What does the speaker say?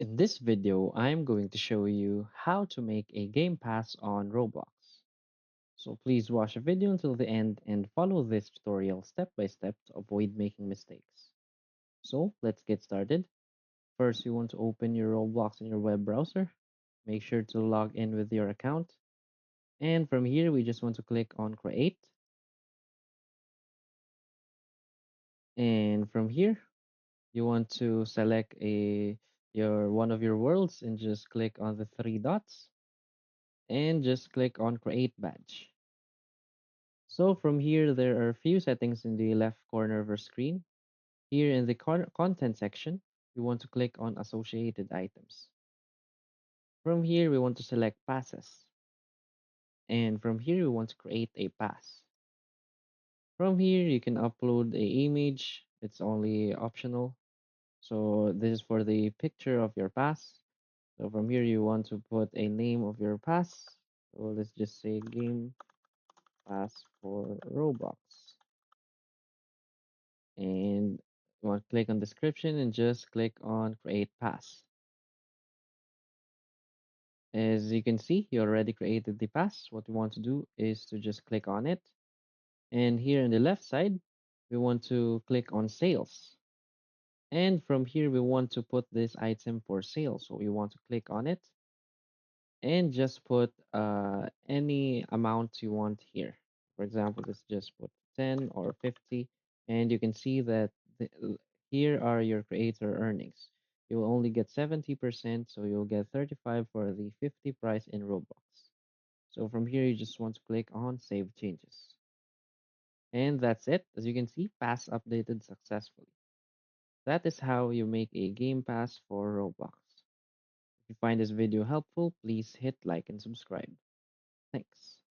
In this video, I'm going to show you how to make a game pass on Roblox. So please watch the video until the end and follow this tutorial step by step to avoid making mistakes. So let's get started. First, you want to open your Roblox in your web browser. Make sure to log in with your account. And from here, we just want to click on create. And from here, you want to select your one of your worlds and just click on the three dots and just click on create badge. So from here, there are a few settings in the left corner of your screen. Here in the content section, we want to click on associated items. From here, we want to select passes. And from here, we want to create a pass. From here, you can upload a image. It's only optional. So this is for the picture of your pass. So from here, you want to put a name of your pass. So let's just say game pass for Roblox. And you want to click on description and just click on create pass. As you can see, you already created the pass. What we want to do is to just click on it. And here on the left side, we want to click on sales. And from here, we want to put this item for sale. So we want to click on it and just put any amount you want here. For example, let's just put 10 or 50, and you can see that here are your creator earnings. You will only get 70%, so you'll get 35 for the 50 price in Roblox. So from here, you just want to click on Save Changes. And that's it. As you can see, pass updated successfully. That is how you make a game pass for Roblox. If you find this video helpful, please hit like and subscribe. Thanks.